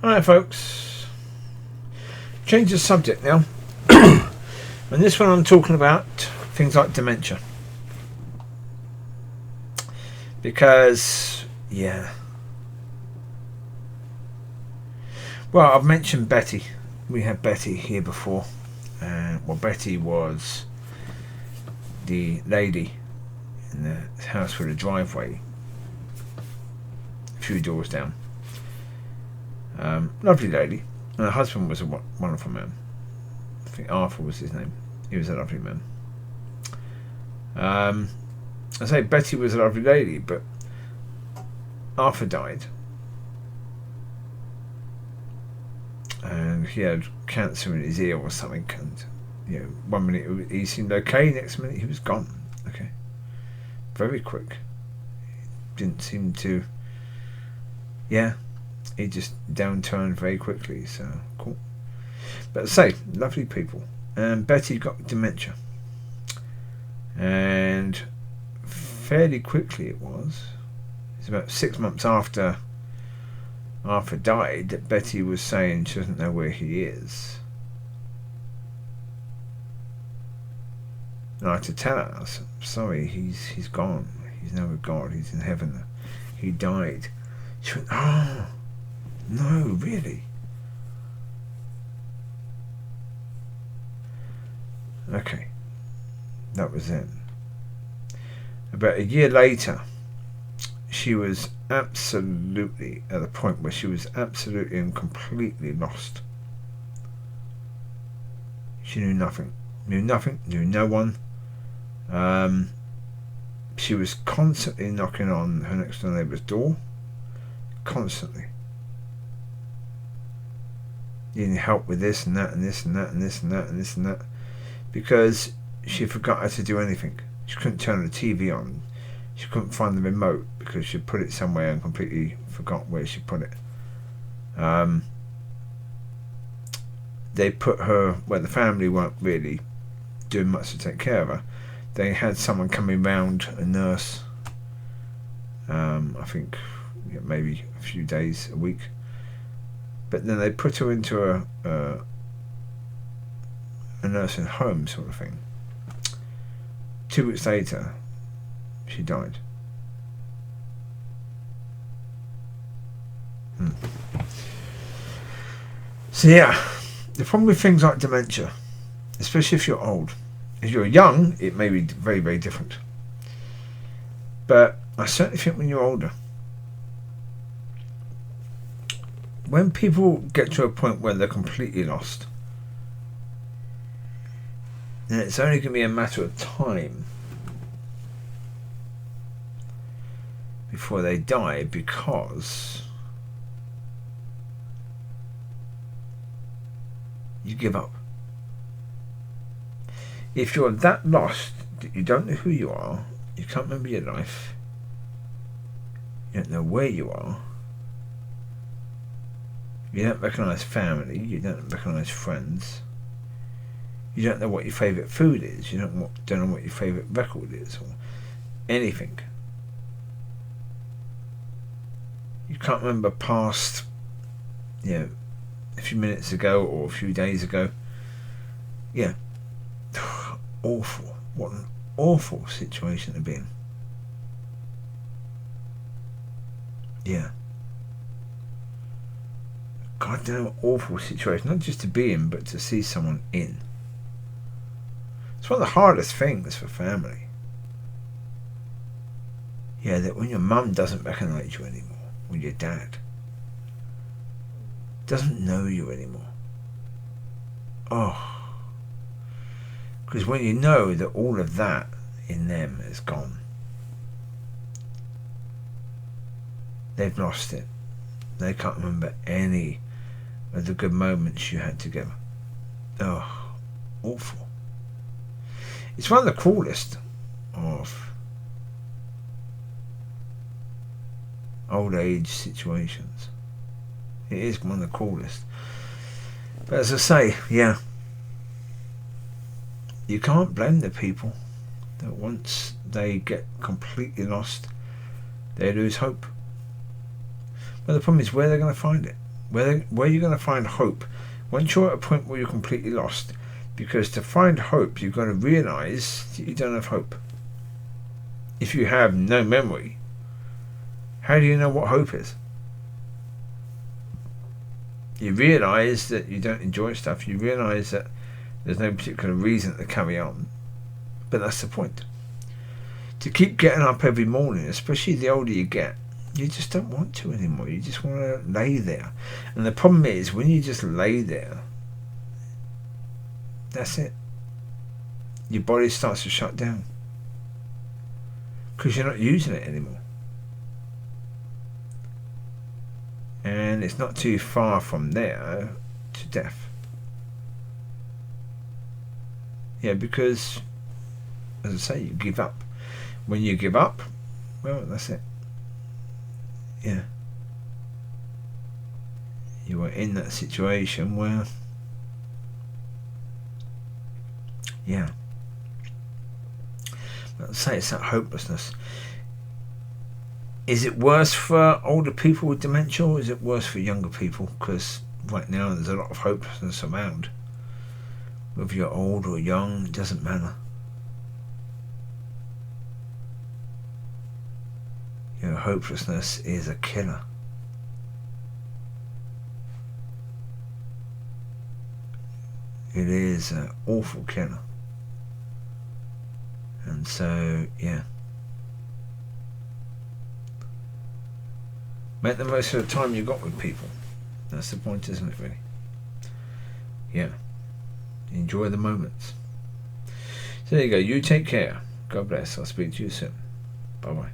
Alright folks, change the subject now. And this one I'm talking about things like dementia. Because, yeah. Well, I've mentioned Betty. We had Betty here before. Well, Betty was the lady in the house with a driveway a few doors down. Lovely lady. And her husband was a wonderful man. I think Arthur was his name. He was a lovely man. I say Betty was a lovely lady, but Arthur died. And he had cancer in his ear or something. And, you know, 1 minute he seemed okay, next minute he was gone. Okay. Very quick. Didn't seem to... Yeah. He just downturned very quickly, so cool. But say, lovely people. And Betty got dementia. And fairly quickly it was. It's about 6 months after Arthur died that Betty was saying she doesn't know where he is. And I had to tell her, I said, sorry, he's gone. He's now with God. He's in heaven. He died. She went, oh. No, really? Okay. That was it. About a year later, she was absolutely at the point where she was absolutely and completely lost. She knew nothing. Knew no one. She was constantly knocking on her next door neighbour's door. Constantly. You need help with this and that and this and that and this and that and this and that, because she forgot how to do anything. She couldn't turn the TV on. She couldn't find the remote because she put it somewhere and completely forgot where she put it. They put her, well, the family weren't really doing much to take care of her. They had someone coming round, a nurse, I think maybe a few days a week. But then they put her into a nursing home sort of thing. 2 weeks later, she died. So yeah, the problem with things like dementia, especially if you're old, if you're young, it may be very, very different. But I certainly think when you're older, when people get to a point where they're completely lost, then it's only going to be a matter of time before they die, because you give up. If you're that lost that you don't know who you are, you can't remember your life, you don't know where you are, you don't recognise family, you don't recognise friends, you don't know what your favourite food is, you don't know what your favourite record is, or anything. You can't remember past, you know, a few minutes ago or a few days ago. Yeah. Awful. What an awful situation to be in. Yeah. Goddamn awful situation. Not just to be in, but to see someone in. It's one of the hardest things for family. Yeah, that when your mum doesn't recognise you anymore, when your dad doesn't know you anymore. Oh. Because when you know that all of that in them is gone, they've lost it. They can't remember any of the good moments you had together. Oh, awful. It's one of the cruelest of old age situations. It is one of the coolest. But as I say, yeah, you can't blame the people that once they get completely lost, they lose hope. But the problem is where they're going to find it. Where are you going to find hope once you're at a point where you're completely lost? Because to find hope, you've got to realise that you don't have hope. If you have no memory, how do you know what hope is? You realise that you don't enjoy stuff. You realise that there's no particular reason to carry on. But that's the point. To keep getting up every morning, especially the older you get, you just don't want to anymore. You just want to lay there. And the problem is, when you just lay there, that's it. Your body starts to shut down. Because you're not using it anymore. And it's not too far from there to death. Yeah, because, as I say, you give up. When you give up, well, that's it. Yeah. You are in that situation where, yeah. Let's say it's that hopelessness. Is it worse for older people with dementia, or is it worse for younger people? Because right now there's a lot of hopelessness around. Whether you're old or young, it doesn't matter. You know, hopelessness is a killer. It is an awful killer. And so, yeah. Make the most of the time you got with people. That's the point, isn't it, really? Yeah. Enjoy the moments. So there you go. You take care. God bless. I'll speak to you soon. Bye-bye.